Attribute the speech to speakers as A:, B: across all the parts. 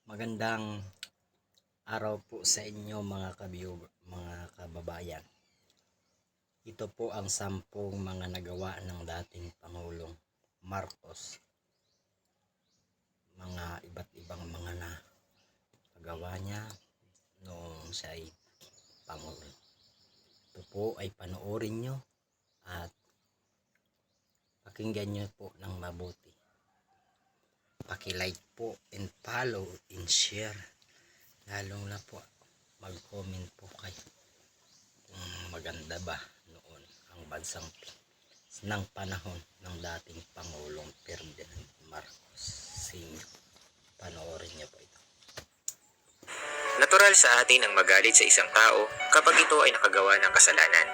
A: Magandang araw po sa inyo mga kababayan. Ito po ang 10 mga nagawa ng dating Pangulong Marcos. Mga iba't ibang mga nagawa niya noong siya ay Pangulo. Ito po ay panoorin nyo at pakinggan nyo po ng mabuti. Paki-like po and follow and share. Lalong na po mag-comment po kayo kung maganda ba noon ang bansang ng panahon ng dating Pangulong Ferdinand Marcos Sr. Panoorin niyo po ito.
B: Natural sa atin ang magalit sa isang tao kapag ito ay nakagawa ng kasalanan.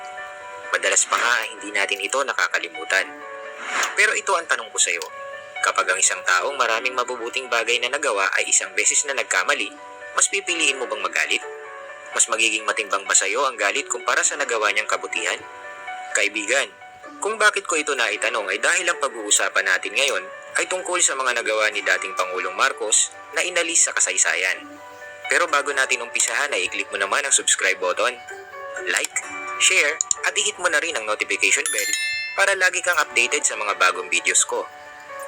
B: Madalas pa nga hindi natin ito nakakalimutan. Pero ito ang tanong ko sa iyo. Kapag ang isang taong maraming mabubuting bagay na nagawa ay isang beses na nagkamali, mas pipiliin mo bang magalit? Mas magiging matimbang ba sa iyo ang galit kumpara sa nagawa niyang kabutihan? Kaibigan, kung bakit ko ito naitanong ay dahil ang pag-uusapan natin ngayon ay tungkol sa mga nagawa ni dating Pangulong Marcos na inalis sa kasaysayan. Pero bago natin umpisahan ay i-click mo naman ang subscribe button, like, share, at i-hit mo na rin ang notification bell para lagi kang updated sa mga bagong videos ko.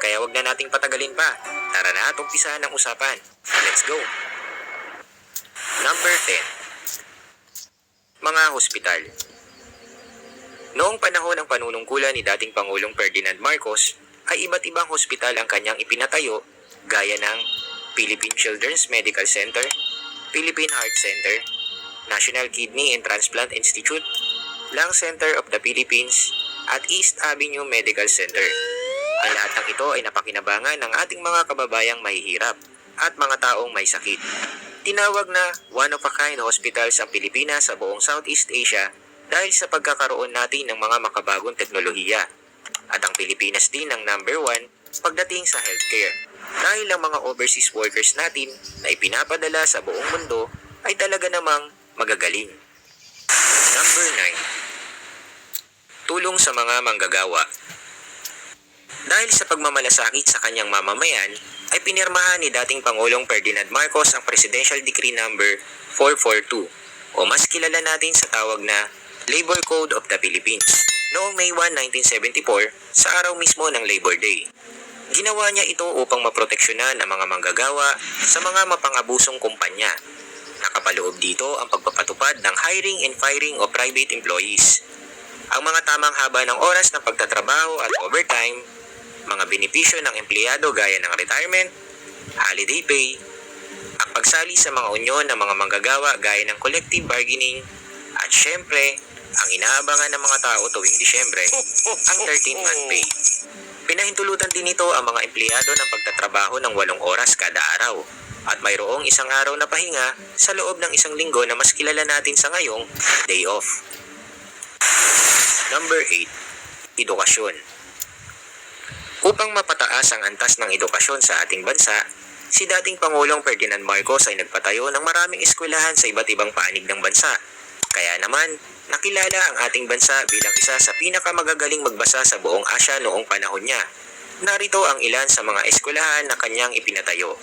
B: Kaya wag na nating patagalin pa. Tara na at umpisahan ang usapan. Let's go! Number 10. Mga hospital. Noong panahon ng panunungkulan ni dating Pangulong Ferdinand Marcos, ay iba't ibang hospital ang kanyang ipinatayo gaya ng Philippine Children's Medical Center, Philippine Heart Center, National Kidney and Transplant Institute, Lung Center of the Philippines, at East Avenue Medical Center. Ang lahat ng ito ay napakinabangan ng ating mga kababayang mahihirap at mga taong may sakit. Tinawag na one-of-a-kind hospitals ang Pilipinas sa buong Southeast Asia dahil sa pagkakaroon natin ng mga makabagong teknolohiya. At ang Pilipinas din ang number 1 pagdating sa healthcare. Dahil ang mga overseas workers natin na ipinapadala sa buong mundo ay talaga namang magagaling. Number 9. Tulong sa mga manggagawa. Dahil sa pagmamalasakit sa kanyang mamamayan, ay pinirmahan ni dating Pangulong Ferdinand Marcos ang Presidential Decree Number 442 o mas kilala natin sa tawag na Labor Code of the Philippines noong May 1, 1974 sa araw mismo ng Labor Day. Ginawa niya ito upang maproteksyonan ang mga manggagawa sa mga mapang-abusong kumpanya. Nakapaloob dito ang pagpapatupad ng hiring and firing of private employees, ang mga tamang haba ng oras ng pagtatrabaho at overtime, mga benepisyo ng empleyado gaya ng retirement, holiday pay, ang pagsali sa mga unyon ng mga manggagawa gaya ng collective bargaining, at syempre, ang inaabangan ng mga tao tuwing Disyembre, ang 13th-month pay. Pinahintulutan din ito ang mga empleyado ng pagtatrabaho ng 8 oras kada araw at mayroong isang araw na pahinga sa loob ng isang linggo na mas kilala natin sa ngayong day off. Number 8. Edukasyon. Upang mapataas ang antas ng edukasyon sa ating bansa, si dating Pangulong Ferdinand Marcos ay nagpatayo ng maraming eskwelahan sa iba't ibang panig ng bansa. Kaya naman, nakilala ang ating bansa bilang isa sa pinakamagagaling magbasa sa buong Asya noong panahon niya. Narito ang ilan sa mga eskwelahan na kanyang ipinatayo.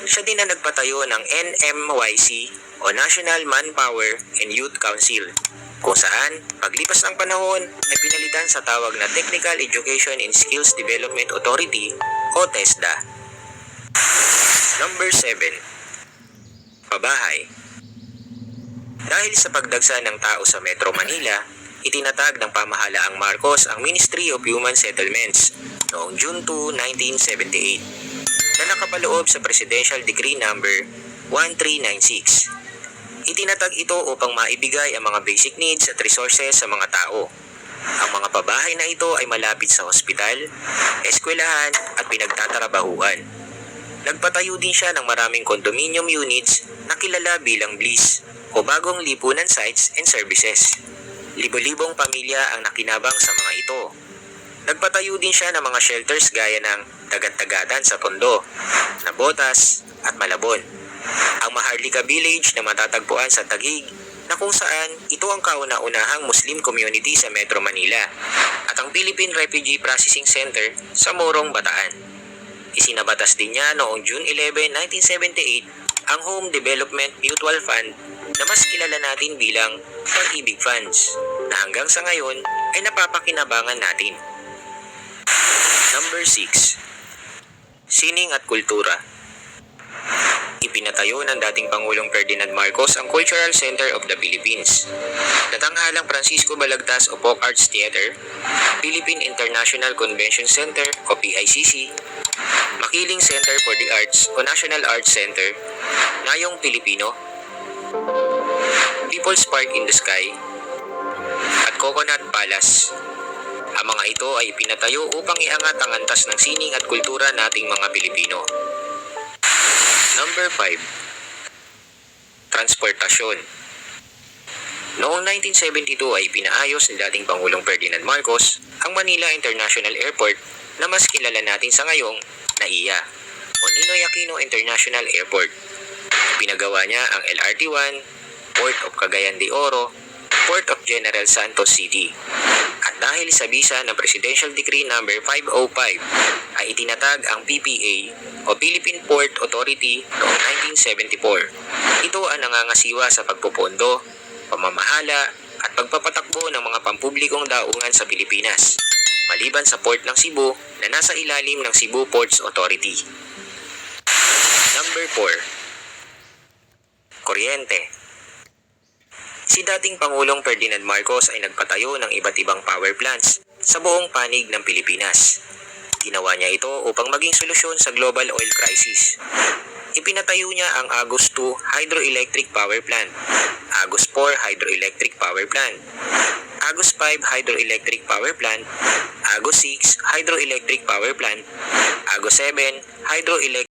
B: Siya din ang nagpatayo ng NMYC o National Manpower and Youth Council, kung saan paglipas ng panahon ay pinalitan sa tawag na Technical Education and Skills Development Authority o TESDA. Number 7. Pabahay. Dahil sa pagdagsa ng tao sa Metro Manila, itinatag ng pamahalaang Marcos ang Ministry of Human Settlements noong June 2, 1978 na nakapaloob sa Presidential Decree Number 1396. Itinatag ito upang maibigay ang mga basic needs at resources sa mga tao. Ang mga pabahay na ito ay malapit sa ospital, eskwelahan at pinagtatrabahuan. Nagpatayo din siya ng maraming condominium units na kilala bilang BLIS o Bagong Lipunan Sites and Services. Libo-libong pamilya ang nakinabang sa mga ito. Nagpatayo din siya ng mga shelters gaya ng Dagat-Dagatan sa Tondo, Nabotas at Malabon. Ang Maharlika Village na matatagpuan sa Taguig na kung saan ito ang kauna-unahang Muslim community sa Metro Manila at ang Philippine Refugee Processing Center sa Morong, Bataan. Isinabatas din niya noong June 11, 1978 ang Home Development Mutual Fund na mas kilala natin bilang Pag-ibig Funds na hanggang sa ngayon ay napapakinabangan natin. Number 6. Sining at Kultura. Ipinatayo ng dating Pangulong Ferdinand Marcos ang Cultural Center of the Philippines. Natanghalang Francisco Balagtas o Folk Arts Theater, Philippine International Convention Center o PICC, Makiling Center for the Arts o National Arts Center, Ngayong Pilipino, People's Park in the Sky, at Coconut Palace. Ang mga ito ay ipinatayo upang iangat ang antas ng sining at kultura nating mga Pilipino. Number 5. Transportasyon. Noong 1972 ay pinaayos ni dating Pangulong Ferdinand Marcos ang Manila International Airport na mas kilala natin sa ngayong NAIA o Ninoy Aquino International Airport. Pinagawa niya ang LRT-1, Port of Cagayan de Oro, Port of General Santos City. At dahil sa bisa ng Presidential Decree No. 505 ay itinatag ang PPA o Philippine Port Authority noong 1974. Ito ang nangangasiwa sa pagpupondo, pamamahala at pagpapatakbo ng mga pampublikong daungan sa Pilipinas, maliban sa Port ng Cebu na nasa ilalim ng Cebu Ports Authority. Number 4. Kuryente. Si dating Pangulong Ferdinand Marcos ay nagpatayo ng iba't ibang power plants sa buong panig ng Pilipinas. Ginawa niya ito upang maging solusyon sa global oil crisis. Ipinatayo niya ang Agos 2 Hydroelectric Power Plant, Agos 4 Hydroelectric Power Plant, Agos 5 Hydroelectric Power Plant, Agos 6 Hydroelectric Power Plant, Agos 7 Hydroelectric